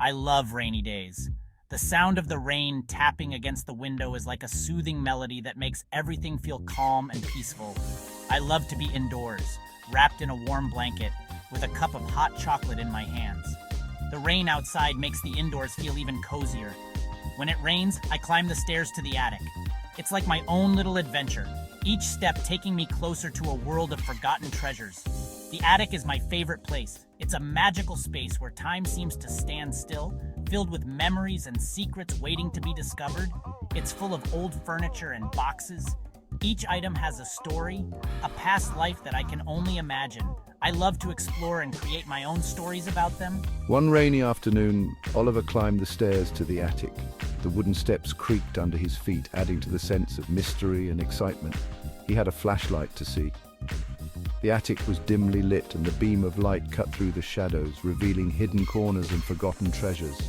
I love rainy days. The sound of the rain tapping against the window is like a soothing melody that makes everything feel calm and peaceful. I love to be indoors, wrapped in a warm blanket, with a cup of hot chocolate in my hands. The rain outside makes the indoors feel even cozier. When it rains, I climb the stairs to the attic. It's like my own little adventure, each step taking me closer to a world of forgotten treasures. The attic is my favorite place. It's a magical space where time seems to stand still, filled with memories and secrets waiting to be discovered. It's full of old furniture and boxes. Each item has a story, a past life that I can only imagine. I love to explore and create my own stories about them. One rainy afternoon, Oliver climbed the stairs to the attic. The wooden steps creaked under his feet, adding to the sense of mystery and excitement. He had a flashlight to see. The attic was dimly lit, and the beam of light cut through the shadows, revealing hidden corners and forgotten treasures.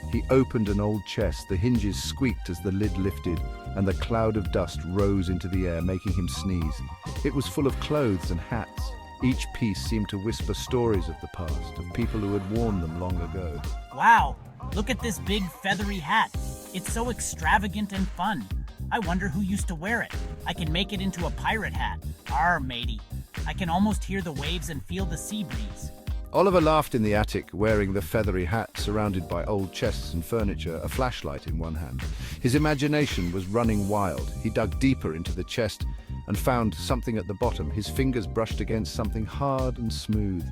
He opened an old chest. The hinges squeaked as the lid lifted, and the cloud of dust rose into the air, making him sneeze. It was full of clothes and hats. Each piece seemed to whisper stories of the past, of people who had worn them long ago. Wow, look at this big feathery hat. It's so extravagant and fun. I wonder who used to wear it. I can make it into a pirate hat. Arr, matey. I can almost hear the waves and feel the sea breeze. Oliver laughed in the attic, wearing the feathery hat, surrounded by old chests and furniture, a flashlight in one hand. His imagination was running wild. He dug deeper into the chest and found something at the bottom. His fingers brushed against something hard and smooth.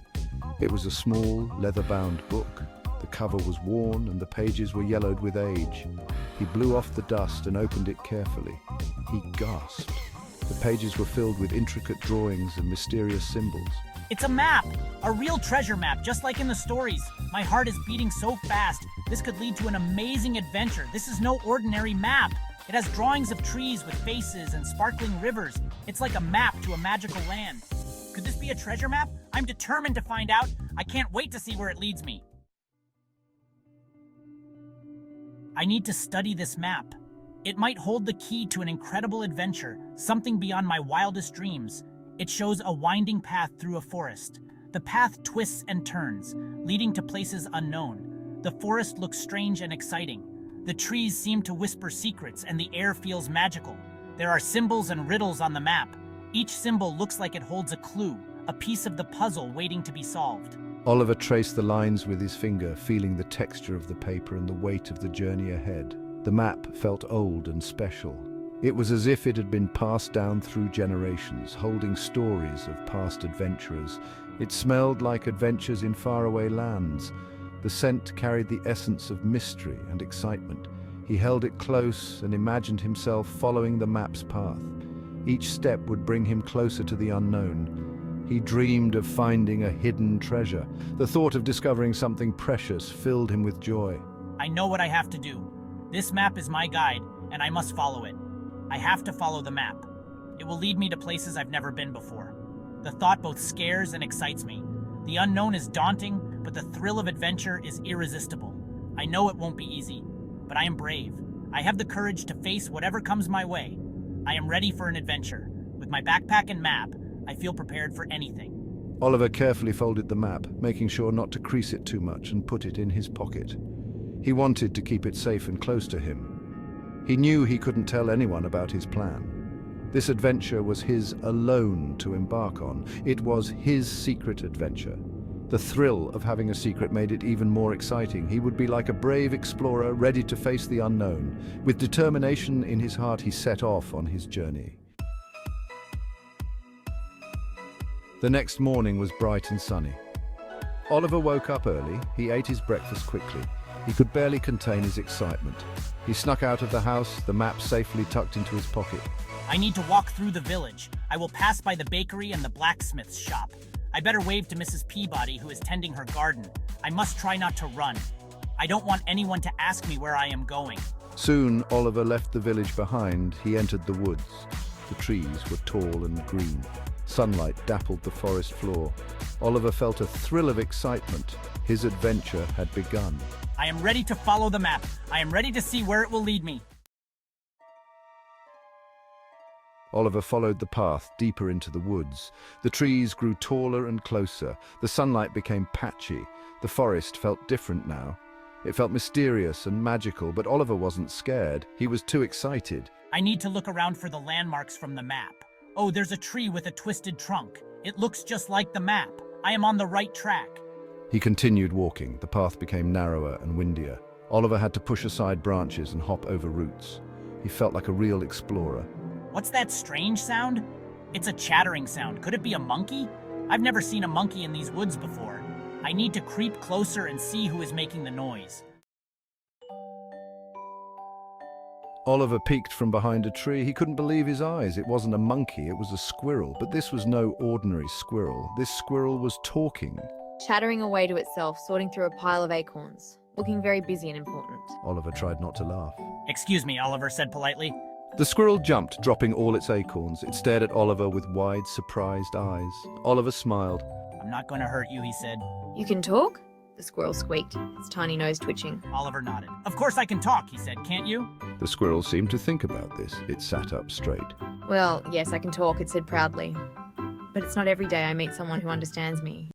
It was a small, leather-bound book. The cover was worn and the pages were yellowed with age. He blew off the dust and opened it carefully. He gasped. The pages were filled with intricate drawings and mysterious symbols. It's a map! A real treasure map, just like in the stories. My heart is beating so fast. This could lead to an amazing adventure. This is no ordinary map. It has drawings of trees with faces and sparkling rivers. It's like a map to a magical land. Could this be a treasure map? I'm determined to find out. I can't wait to see where it leads me. I need to study this map. It might hold the key to an incredible adventure, something beyond my wildest dreams. It shows a winding path through a forest. The path twists and turns, leading to places unknown. The forest looks strange and exciting. The trees seem to whisper secrets, and the air feels magical. There are symbols and riddles on the map. Each symbol looks like it holds a clue, a piece of the puzzle waiting to be solved. Oliver traced the lines with his finger, feeling the texture of the paper and the weight of the journey ahead. The map felt old and special. It was as if it had been passed down through generations, holding stories of past adventurers. It smelled like adventures in faraway lands. The scent carried the essence of mystery and excitement. He held it close and imagined himself following the map's path. Each step would bring him closer to the unknown. He dreamed of finding a hidden treasure. The thought of discovering something precious filled him with joy. I know what I have to do. This map is my guide, and I must follow it. I have to follow the map. It will lead me to places I've never been before. The thought both scares and excites me. The unknown is daunting, but the thrill of adventure is irresistible. I know it won't be easy, but I am brave. I have the courage to face whatever comes my way. I am ready for an adventure. With my backpack and map, I feel prepared for anything. Oliver carefully folded the map, making sure not to crease it too much, and put it in his pocket. He wanted to keep it safe and close to him. He knew he couldn't tell anyone about his plan. This adventure was his alone to embark on. It was his secret adventure. The thrill of having a secret made it even more exciting. He would be like a brave explorer, ready to face the unknown. With determination in his heart, he set off on his journey. The next morning was bright and sunny. Oliver woke up early. He ate his breakfast quickly. He could barely contain his excitement. He snuck out of the house, the map safely tucked into his pocket. I need to walk through the village. I will pass by the bakery and the blacksmith's shop. I better wave to Mrs. Peabody, who is tending her garden. I must try not to run. I don't want anyone to ask me where I am going. Soon, Oliver left the village behind. He entered the woods. The trees were tall and green. Sunlight dappled the forest floor. Oliver felt a thrill of excitement. His adventure had begun. I am ready to follow the map. I am ready to see where it will lead me. Oliver followed the path deeper into the woods. The trees grew taller and closer. The sunlight became patchy. The forest felt different now. It felt mysterious and magical, but Oliver wasn't scared. He was too excited. I need to look around for the landmarks from the map. Oh, there's a tree with a twisted trunk. It looks just like the map. I am on the right track. He continued walking. The path became narrower and windier. Oliver had to push aside branches and hop over roots. He felt like a real explorer. What's that strange sound? It's a chattering sound. Could it be a monkey? I've never seen a monkey in these woods before. I need to creep closer and see who is making the noise. Oliver peeked from behind a tree. He couldn't believe his eyes. It wasn't a monkey, it was a squirrel. But this was no ordinary squirrel. This squirrel was talking. Chattering away to itself, sorting through a pile of acorns. Looking very busy and important. Oliver tried not to laugh. Excuse me, Oliver said politely. The squirrel jumped, dropping all its acorns. It stared at Oliver with wide, surprised eyes. Oliver smiled. I'm not going to hurt you, he said. You can talk? The squirrel squeaked, its tiny nose twitching. Oliver nodded. Of course I can talk, he said. Can't you? The squirrel seemed to think about this. It sat up straight. Well, yes, I can talk, it said proudly. But it's not every day I meet someone who understands me.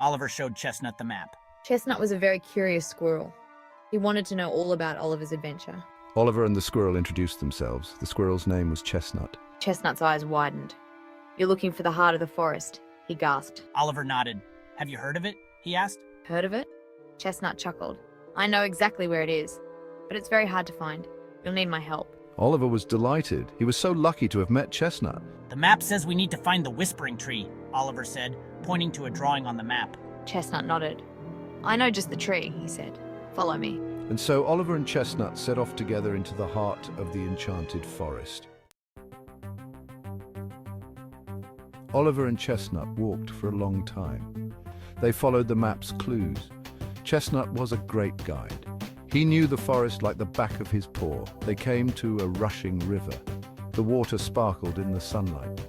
Oliver showed Chestnut the map. Chestnut was a very curious squirrel. He wanted to know all about Oliver's adventure. Oliver and the squirrel introduced themselves. The squirrel's name was Chestnut. Chestnut's eyes widened. You're looking for the heart of the forest, he gasped. Oliver nodded. Have you heard of it? He asked. Heard of it? Chestnut chuckled. I know exactly where it is, but it's very hard to find. You'll need my help. Oliver was delighted. He was so lucky to have met Chestnut. The map says we need to find the whispering tree, Oliver said, pointing to a drawing on the map. Chestnut nodded. I know just the tree, he said. Follow me. And so Oliver and Chestnut set off together into the heart of the Enchanted Forest. Oliver and Chestnut walked for a long time. They followed the map's clues. Chestnut was a great guide. He knew the forest like the back of his paw. They came to a rushing river. The water sparkled in the sunlight.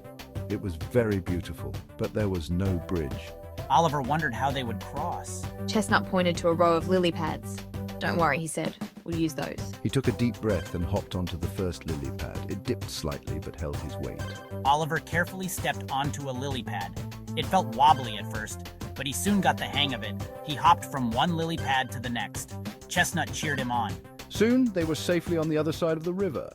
It was very beautiful, but there was no bridge. Oliver wondered how they would cross. Chestnut pointed to a row of lily pads. Don't worry, he said. We'll use those. He took a deep breath and hopped onto the first lily pad. It dipped slightly but held his weight. Oliver carefully stepped onto a lily pad. It felt wobbly at first, but he soon got the hang of it. He hopped from one lily pad to the next. Chestnut cheered him on. Soon they were safely on the other side of the river.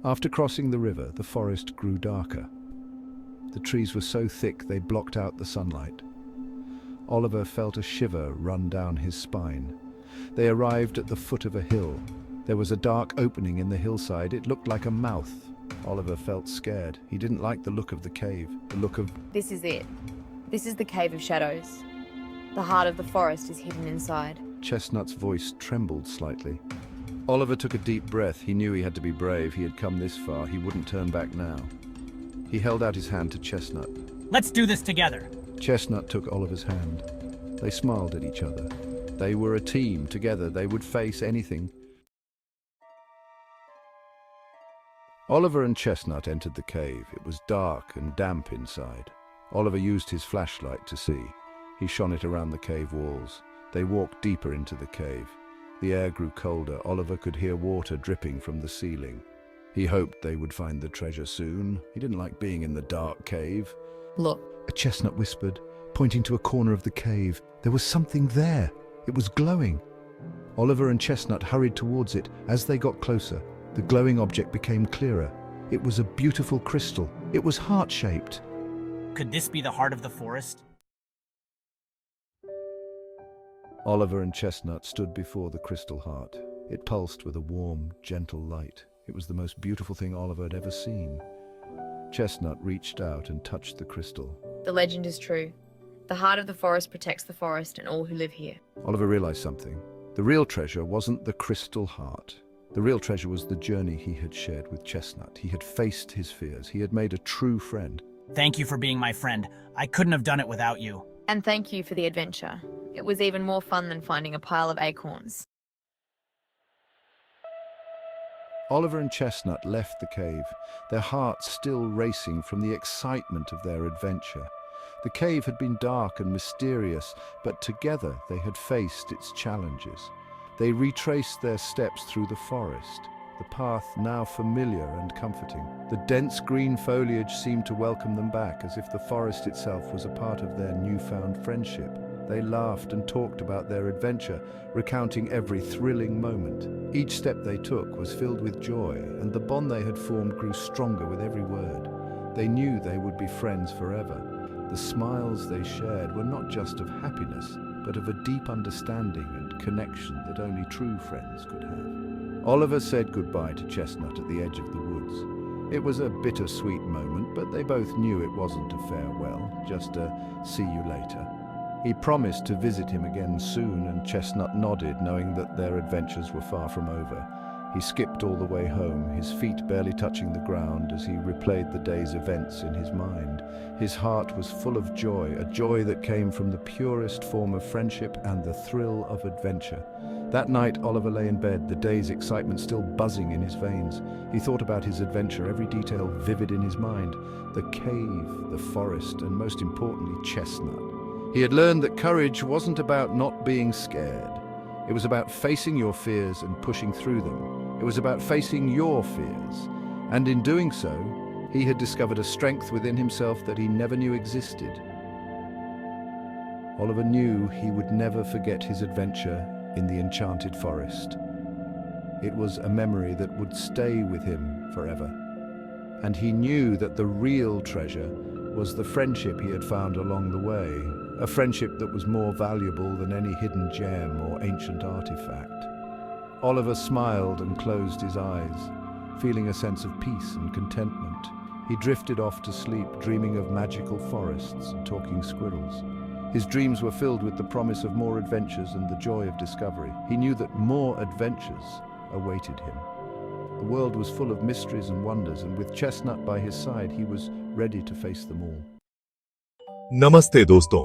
After crossing the river, the forest grew darker. The trees were so thick they blocked out the sunlight. Oliver felt a shiver run down his spine. They arrived at the foot of a hill. There was a dark opening in the hillside. It looked like a mouth. Oliver felt scared. He didn't like the look of the cave, the look of... This is it. This is the Cave of Shadows. The heart of the forest is hidden inside. Chestnut's voice trembled slightly. Oliver took a deep breath. He knew he had to be brave. He had come this far. He wouldn't turn back now. He held out his hand to Chestnut. Let's do this together. Chestnut took Oliver's hand. They smiled at each other. They were a team. Together they would face anything. Oliver and Chestnut entered the cave. It was dark and damp inside. Oliver used his flashlight to see. He shone it around the cave walls. They walked deeper into the cave. The air grew colder. Oliver could hear water dripping from the ceiling. He hoped they would find the treasure soon. He didn't like being in the dark cave. Look. A chestnut whispered, pointing to a corner of the cave. There was something there. It was glowing. Oliver and Chestnut hurried towards it. As they got closer, the glowing object became clearer. It was a beautiful crystal. It was heart-shaped. Could this be the heart of the forest? Oliver and Chestnut stood before the crystal heart. It pulsed with a warm, gentle light. It was the most beautiful thing Oliver had ever seen. Chestnut reached out and touched the crystal. The legend is true. The heart of the forest protects the forest and all who live here. Oliver realized something. The real treasure wasn't the crystal heart. The real treasure was the journey he had shared with Chestnut. He had faced his fears. He had made a true friend. Thank you for being my friend. I couldn't have done it without you. And thank you for the adventure. It was even more fun than finding a pile of acorns. Oliver and Chestnut left the cave, their hearts still racing from the excitement of their adventure. The cave had been dark and mysterious, but together they had faced its challenges. They retraced their steps through the forest. the path now familiar and comforting. The dense green foliage seemed to welcome them back, as if the forest itself was a part of their newfound friendship. They laughed and talked about their adventure, recounting every thrilling moment. Each step they took was filled with joy, and the bond they had formed grew stronger with every word. They knew they would be friends forever. The smiles they shared were not just of happiness, but of a deep understanding and connection that only true friends could have. Oliver said goodbye to Chestnut at the edge of the woods. It was a bittersweet moment, but they both knew it wasn't a farewell, just a see you later. He promised to visit him again soon, and Chestnut nodded, knowing that their adventures were far from over. He skipped all the way home, his feet barely touching the ground as he replayed the day's events in his mind. His heart was full of joy, a joy that came from the purest form of friendship and the thrill of adventure. That night, Oliver lay in bed, the day's excitement still buzzing in his veins. He thought about his adventure, every detail vivid in his mind. The cave, the forest, and most importantly, Chestnut. He had learned that courage wasn't about not being scared. It was about facing your fears and pushing through them. It was about facing your fears. And in doing so, he had discovered a strength within himself that he never knew existed. Oliver knew he would never forget his adventure in the Enchanted Forest. It was a memory that would stay with him forever. And he knew that the real treasure was the friendship he had found along the way, a friendship that was more valuable than any hidden gem or ancient artifact. Oliver smiled and closed his eyes, feeling a sense of peace and contentment. He drifted off to sleep, dreaming of magical forests and talking squirrels. His dreams were filled with the promise of more adventures and the joy of discovery. He knew that more adventures awaited him. The world was full of mysteries and wonders, and with Chestnut by his side, he was ready to face them all. नमस्ते दोस्तों,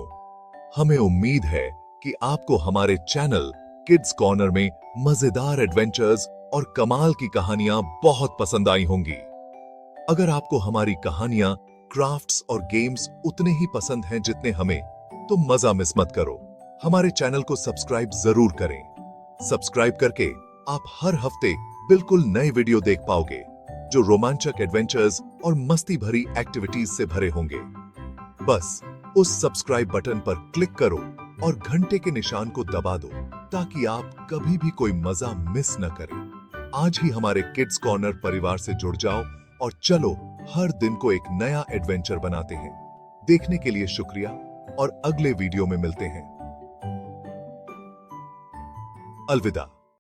हमें उम्मीद है कि आपको हमारे channel kids corner में मजेदार एडवेंचर्स और कमाल की कहानियां बहुत पसंद आई होंगी। अगर आपको हमारी कहानियां, क्राफ्ट्स और गेम्स उतने ही पसंद हैं जितने हमें, तो मजा मिस मत करो। हमारे चैनल को सब्सक्राइब जरूर करें। सब्सक्राइब करके आप हर हफ्ते बिल्कुल नए वीडियो देख पाओगे, जो रोमांचक एडवेंचर्स और मस्ती भरी एक्टिविटीज से भरे होंगे। बस उस सब्सक्राइब बटन पर क्लिक करो और घंटे के निशान को दबा दो, ताकि आप कभी भी कोई मजा मिस न करें। आज ही हमारे किड्स कॉर्नर परिवार से जुड़ जाओ और चलो हर दिन को एक नया एडवेंचर बनाते हैं। देखने के लिए शुक्रिया और अगले वीडियो में मिलते हैं। अलविदा।